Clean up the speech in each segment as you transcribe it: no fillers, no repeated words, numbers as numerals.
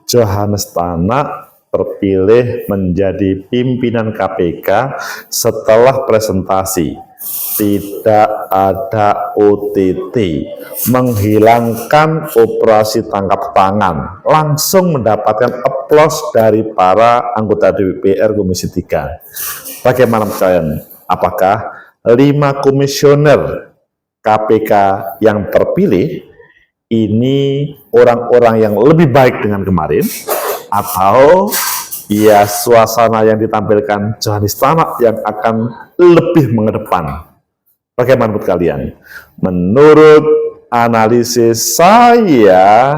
Johannes Tanak terpilih menjadi pimpinan KPK setelah presentasi. Tidak ada OTT, menghilangkan operasi tangkap tangan, langsung mendapatkan aplaus dari para anggota DPR Komisi 3. Bagaimana kalian? Apakah 5 komisioner KPK yang terpilih ini orang-orang yang lebih baik dengan kemarin, atau ya suasana yang ditampilkan Johannes Tanak yang akan lebih mengedepan? Bagaimana menurut kalian? Menurut analisis saya,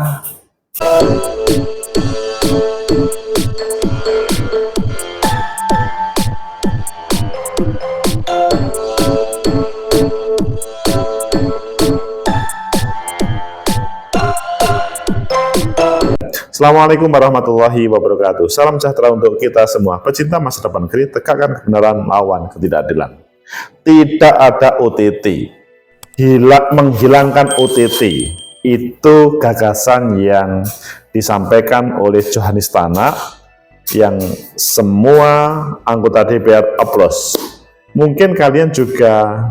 Assalamualaikum warahmatullahi wabarakatuh. Salam sejahtera untuk kita semua. Pecinta masa depan negeri, tegakkan kebenaran, lawan ketidakadilan. Tidak ada OTT. Menghilangkan OTT itu gagasan yang disampaikan oleh Johannes Tanak yang semua anggota DPR aplaus. Mungkin kalian juga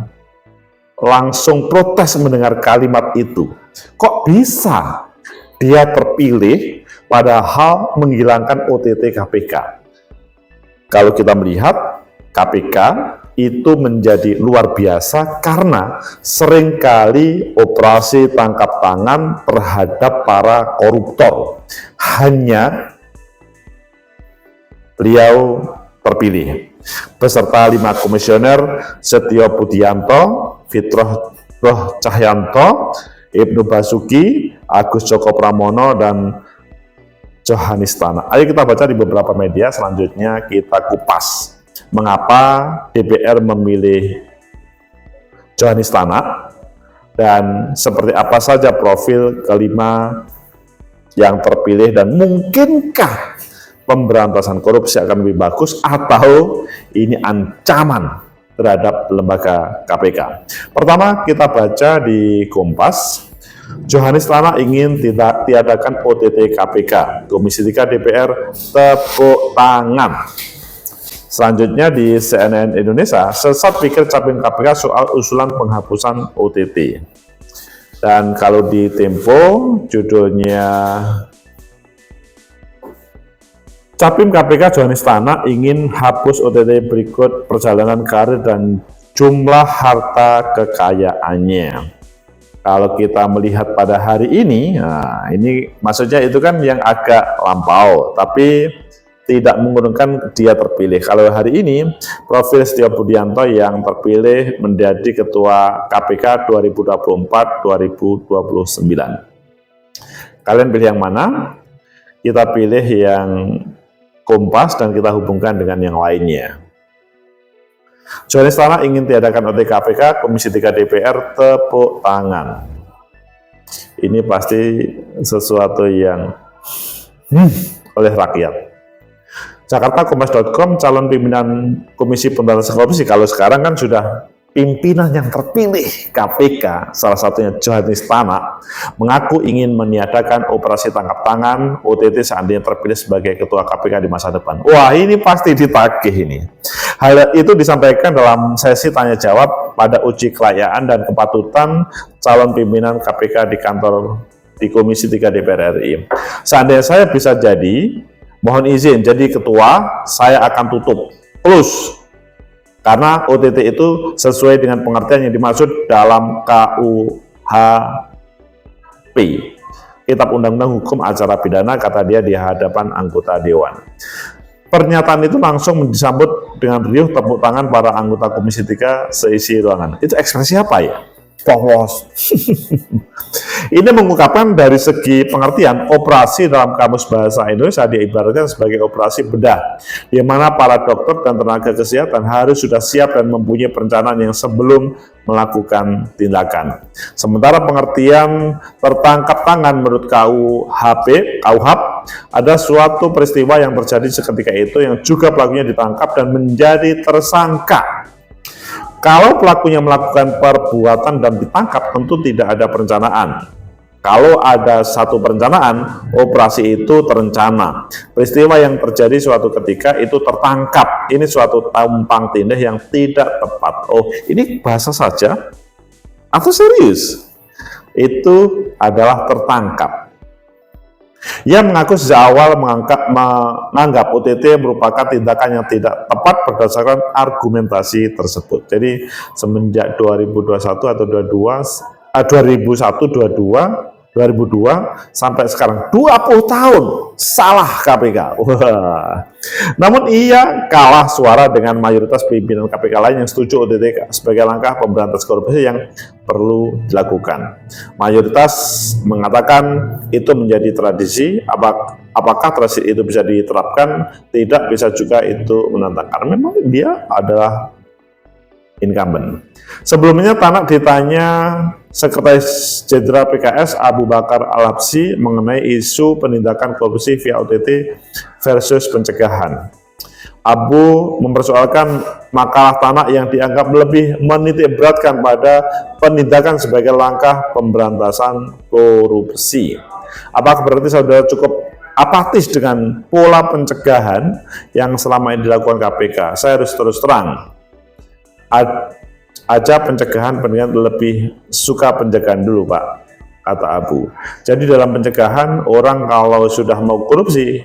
langsung protes mendengar kalimat itu. Kok bisa dia terpilih padahal menghilangkan OTT KPK? Kalau kita melihat KPK itu menjadi luar biasa karena seringkali operasi tangkap tangan terhadap para koruptor. Hanya beliau terpilih beserta 5 komisioner: Setio Budianto, Fitroh Cahyanto, Ibnu Basuki, Agus Joko Pramono, dan Johannes Tanak. Ayo kita baca di beberapa media, selanjutnya kita kupas mengapa DPR memilih Johannes Tanak dan seperti apa saja profil kelima yang terpilih, dan mungkinkah pemberantasan korupsi akan lebih bagus atau ini ancaman terhadap lembaga KPK. Pertama, kita baca di Kompas. Johannes Tanak ingin tiadakan OTT KPK. Komisi 3 DPR tepuk tangan. Selanjutnya di CNN Indonesia, sesat pikir capim KPK soal usulan penghapusan OTT. Dan kalau di Tempo, judulnya Capim KPK Johannes Tanak ingin hapus OTT berikut perjalanan karir dan jumlah harta kekayaannya. Kalau kita melihat pada hari ini, nah ini maksudnya itu kan yang agak lampau, tapi tidak mengurungkan dia terpilih. Kalau hari ini, profil Setio Budianto yang terpilih menjadi Ketua KPK 2024-2029. Kalian pilih yang mana? Kita pilih yang Kompas dan kita hubungkan dengan yang lainnya. Johannes Tanak ingin tiadakan OTT KPK, Komisi 3 DPR tepuk tangan. Ini pasti sesuatu yang oleh rakyat. Jakarta-Kompas.com, calon pimpinan Komisi Pemberantasan Korupsi, kalau sekarang kan sudah pimpinan yang terpilih KPK, salah satunya Johannes Tanak, mengaku ingin meniadakan operasi tangkap tangan OTT seandainya terpilih sebagai Ketua KPK di masa depan. Wah, ini pasti ditagih ini. Hal itu disampaikan dalam sesi tanya jawab pada uji kelayakan dan kepatutan calon pimpinan KPK di Komisi 3 DPR RI. Seandainya saya bisa jadi, mohon izin jadi ketua, saya akan tutup, close. Karena OTT itu sesuai dengan pengertian yang dimaksud dalam KUHP, Kitab Undang-Undang Hukum Acara Pidana, kata dia di hadapan anggota Dewan. Pernyataan itu langsung disambut dengan riuh tepuk tangan para anggota Komisi 3 seisi ruangan. Itu ekspresi apa ya? Polos. Ini mengungkapkan dari segi pengertian, operasi dalam Kamus Bahasa Indonesia diibaratkan sebagai operasi bedah, di mana para dokter dan tenaga kesehatan harus sudah siap dan mempunyai perencanaan yang sebelum melakukan tindakan. Sementara pengertian tertangkap tangan menurut KUHP ada suatu peristiwa yang terjadi seketika itu yang juga pelakunya ditangkap dan menjadi tersangka. Kalau pelakunya melakukan perbuatan dan ditangkap, tentu tidak ada perencanaan. Kalau ada satu perencanaan, operasi itu terencana. Peristiwa yang terjadi suatu ketika itu tertangkap. Ini suatu tumpang tindih yang tidak tepat. Oh, ini bahasa saja atau serius? Itu adalah tertangkap. Ia mengaku sejak awal menganggap OTT merupakan tindakan yang tidak tepat berdasarkan argumentasi tersebut. Jadi semenjak 2021 atau 2002 sampai sekarang 20 tahun salah KPK. Wah. Namun ia kalah suara dengan mayoritas pimpinan KPK lain yang setuju OTT sebagai langkah pemberantasan korupsi yang perlu dilakukan. Mayoritas mengatakan itu menjadi tradisi. Apakah tradisi itu bisa diterapkan? Tidak, bisa juga itu menantang. Karena memang dia adalah incumbent. Sebelumnya Tanak ditanya Sekretaris Jenderal PKS Abu Bakar Al-Habsyi mengenai isu penindakan korupsi via OTT versus pencegahan. Abu mempersoalkan makalah Tanak yang dianggap lebih menitikberatkan pada penindakan sebagai langkah pemberantasan korupsi. Apakah berarti saudara cukup apatis dengan pola pencegahan yang selama ini dilakukan KPK? Saya harus terus terang. Aja pencegahan pendidikan lebih suka pencegahan dulu, Pak, kata Abu. Jadi dalam pencegahan orang kalau sudah mau korupsi,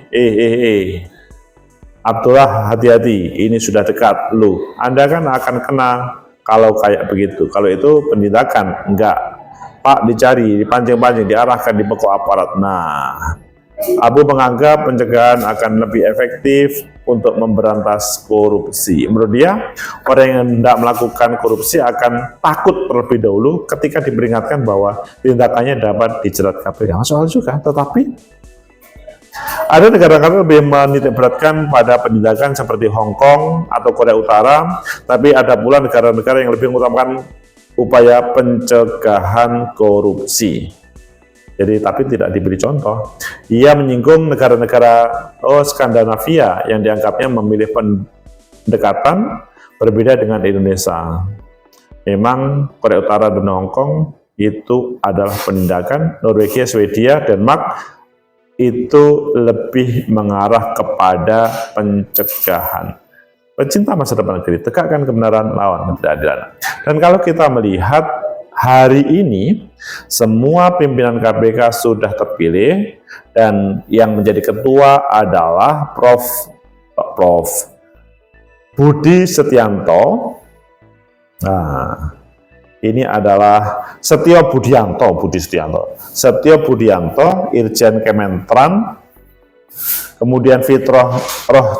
Abdullah hati-hati, ini sudah dekat lu. Anda kan akan kena kalau kayak begitu. Kalau itu penindakan, enggak. Pak, dicari, dipancing-pancing, diarahkan di pokok aparat. Nah, Abu menganggap pencegahan akan lebih efektif untuk memberantas korupsi. Menurut dia, orang yang hendak melakukan korupsi akan takut terlebih dahulu ketika diperingatkan bahwa tindakannya dapat dijerat KPK. Soal juga, tetapi ada negara-negara lebih menitikberatkan pada penindakan seperti Hong Kong atau Korea Utara, tapi ada pula negara-negara yang lebih mengutamakan upaya pencegahan korupsi. Jadi, tapi tidak diberi contoh. Ia menyinggung negara-negara Skandinavia yang dianggapnya memilih pendekatan berbeda dengan Indonesia. Memang Korea Utara dan Hong Kong itu adalah penindakan. Norwegia, Swedia, Denmark itu lebih mengarah kepada pencegahan. Pecinta masa depan negeri, tegakkan kebenaran, lawan ketidakadilan. Dan kalau kita melihat hari ini, semua pimpinan KPK sudah terpilih dan yang menjadi ketua adalah Prof. Budi Setianto. Nah, ini adalah Setio Budianto, Irjen Kementan. Kemudian Fitroh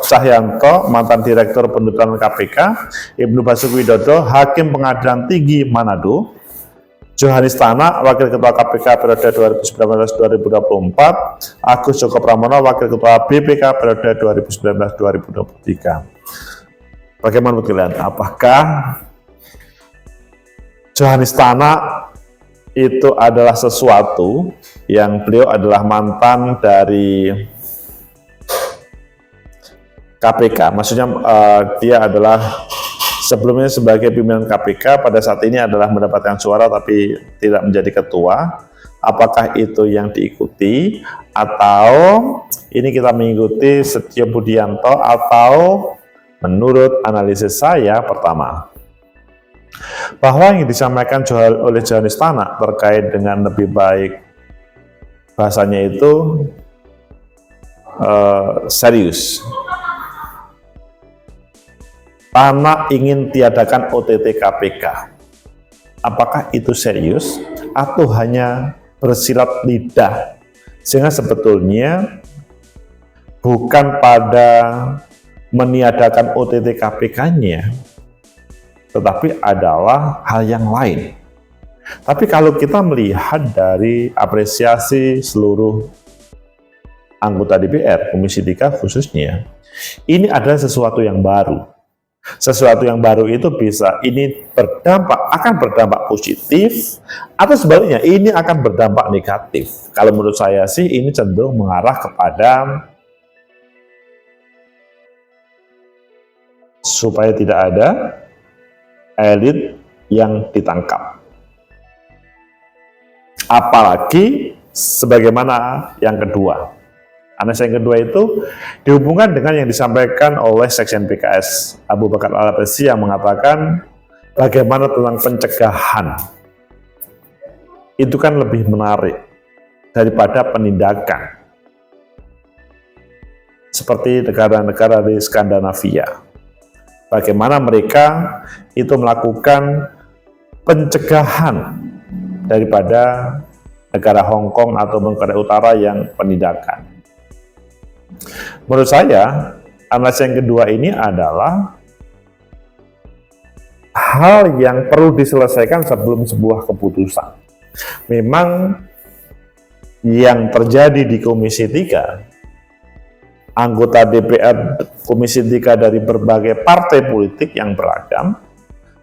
Cahyanto, mantan Direktur Penuntutan KPK. Ibnu Basuki Widodo, Hakim Pengadilan Tinggi Manado. Johanis Tanak, Wakil Ketua KPK periode 2019-2024, Agus Joko Pramono, Wakil Ketua BPK periode 2019-2023. Bagaimana menurut kalian? Apakah Johanis Tanak itu adalah sesuatu yang beliau adalah mantan dari KPK? Maksudnya dia adalah sebelumnya sebagai pimpinan KPK, pada saat ini adalah mendapatkan suara tapi tidak menjadi ketua. Apakah itu yang diikuti atau ini kita mengikuti Setio Budianto? Atau menurut analisis saya, pertama, bahwa yang disampaikan oleh Johanis Tanak terkait dengan lebih baik bahasanya itu serius. Tanak ingin tiadakan OTT KPK. Apakah itu serius atau hanya bersilat lidah? Sehingga sebetulnya bukan pada meniadakan OTT KPK-nya, tetapi adalah hal yang lain. Tapi kalau kita melihat dari apresiasi seluruh anggota DPR, Komisi 3 khususnya, ini adalah sesuatu yang baru. Sesuatu yang baru itu akan berdampak positif, atau sebaliknya ini akan berdampak negatif. Kalau menurut saya sih ini cenderung mengarah kepada supaya tidak ada elit yang ditangkap. Apalagi sebagaimana yang kedua. Analisis yang kedua itu dihubungkan dengan yang disampaikan oleh Sekjen PKS Abu Bakar Al-Abbasi yang mengatakan bagaimana tentang pencegahan. Itu kan lebih menarik daripada penindakan. Seperti negara-negara di Skandinavia. Bagaimana mereka itu melakukan pencegahan daripada negara Hong Kong atau Korea Utara yang penindakan. Menurut saya, analisis yang kedua ini adalah hal yang perlu diselesaikan sebelum sebuah keputusan. Memang yang terjadi di Komisi 3, anggota DPR Komisi 3 dari berbagai partai politik yang beragam,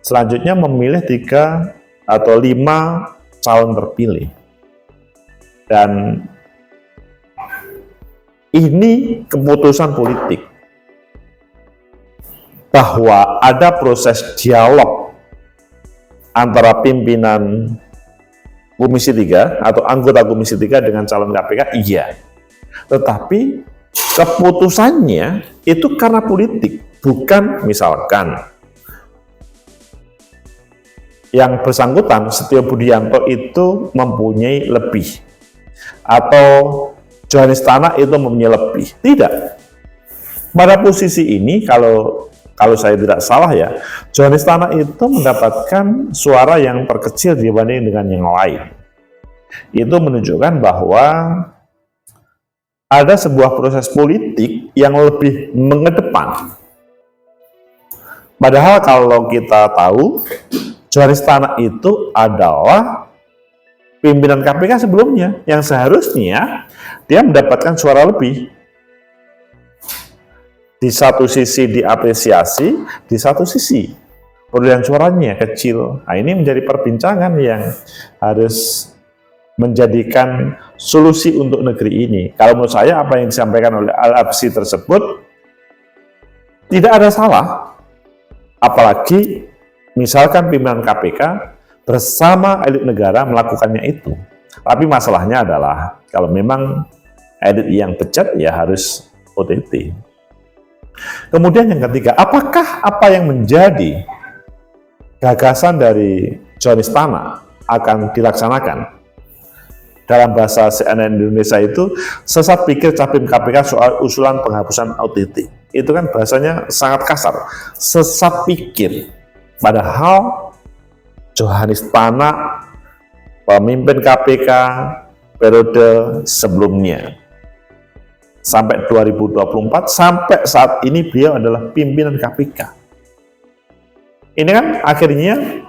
selanjutnya memilih 3 atau 5 calon terpilih. Dan ini keputusan politik bahwa ada proses dialog antara pimpinan Komisi 3 atau anggota Komisi 3 dengan calon KPK, iya. Tetapi keputusannya itu karena politik, bukan misalkan yang bersangkutan Setio Budianto itu mempunyai lebih atau Johanis Tanak itu mempunyai lebih. Tidak. Pada posisi ini kalau saya tidak salah ya, Johanis Tanak itu mendapatkan suara yang terkecil dibanding dengan yang lain. Itu menunjukkan bahwa ada sebuah proses politik yang lebih mengedepan. Padahal kalau kita tahu, Johanis Tanak itu adalah pimpinan KPK sebelumnya, yang seharusnya dia mendapatkan suara lebih. Di satu sisi diapresiasi, di satu sisi perolehan suaranya kecil. Nah, ini menjadi perbincangan yang harus menjadikan solusi untuk negeri ini. Kalau menurut saya apa yang disampaikan oleh Al-Abbasi tersebut tidak ada salah, apalagi misalkan pimpinan KPK bersama elit negara melakukannya itu. Tapi masalahnya adalah kalau memang elit yang pecat ya harus OTT. Kemudian yang ketiga, apakah apa yang menjadi gagasan dari Johanis Tanak akan dilaksanakan? Dalam bahasa CNN Indonesia itu, sesat pikir Capim KPK soal usulan penghapusan OTT. Itu kan bahasanya sangat kasar. Sesat pikir. Padahal Johanis Tanak, pemimpin KPK periode sebelumnya, sampai 2024, sampai saat ini beliau adalah pimpinan KPK. Ini kan akhirnya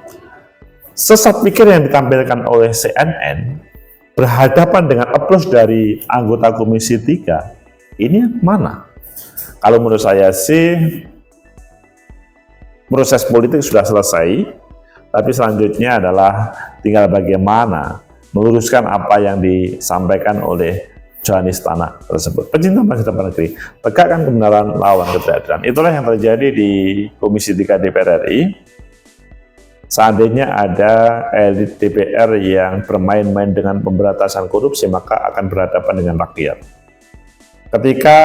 sesat pikir yang ditampilkan oleh CNN berhadapan dengan approach dari anggota Komisi 3, ini mana? Kalau menurut saya sih, proses politik sudah selesai, tapi selanjutnya adalah tinggal bagaimana meluruskan apa yang disampaikan oleh Johanis Tanak tersebut. Pecinta masa depan negeri, tegakkan kebenaran lawan kebenaran. Itulah yang terjadi di Komisi 3 DPR RI. Seandainya ada elit DPR yang bermain-main dengan pemberantasan korupsi, maka akan berhadapan dengan rakyat. Ketika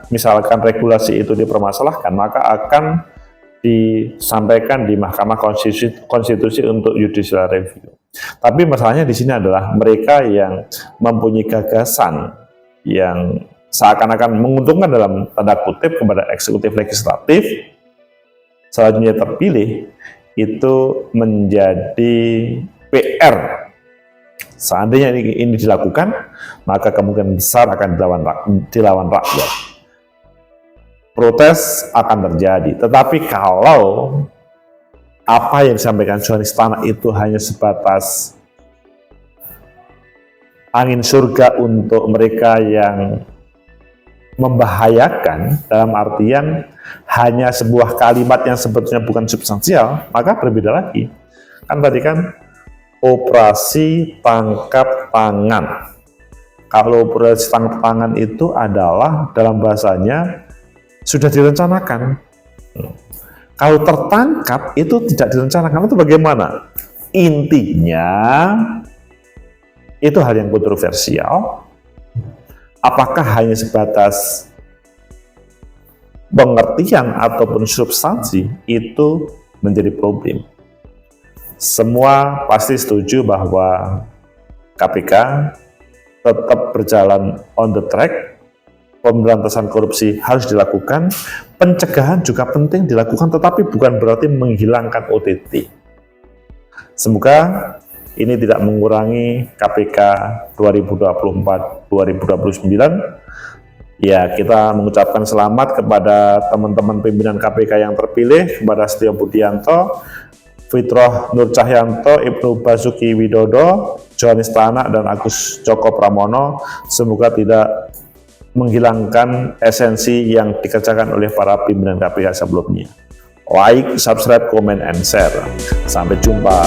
misalkan regulasi itu dipermasalahkan, maka akan disampaikan di Mahkamah Konstitusi untuk judicial review. Tapi masalahnya di sini adalah mereka yang mempunyai gagasan yang seakan-akan menguntungkan dalam tanda kutip kepada eksekutif legislatif selanjutnya terpilih, itu menjadi PR. Seandainya ini dilakukan, maka kemungkinan besar akan dilawan rakyat. Protes akan terjadi. Tetapi kalau apa yang disampaikan Johanis Tanak itu hanya sebatas angin surga untuk mereka yang membahayakan, dalam artian hanya sebuah kalimat yang sebetulnya bukan substansial, maka berbeda lagi. Kan tadi kan operasi tangkap tangan. Kalau operasi tangkap tangan itu adalah dalam bahasanya sudah direncanakan. Kalau tertangkap itu tidak direncanakan, itu bagaimana? Intinya itu hal yang kontroversial. Apakah hanya sebatas pengertian ataupun substansi, itu menjadi problem. Semua pasti setuju bahwa KPK tetap berjalan on the track, pemberantasan korupsi harus dilakukan, pencegahan juga penting dilakukan, tetapi bukan berarti menghilangkan OTT. Semoga ini tidak mengurangi KPK 2024-2029. Ya, kita mengucapkan selamat kepada teman-teman pimpinan KPK yang terpilih, kepada Setio Budianto, Fitroh Nur Cahyanto, Ibnu Basuki Widodo, Johanis Tanak, dan Agus Joko Pramono. Semoga tidak menghilangkan esensi yang dikerjakan oleh para pimpinan KPK sebelumnya. Like, subscribe, comment, and share. Sampai jumpa.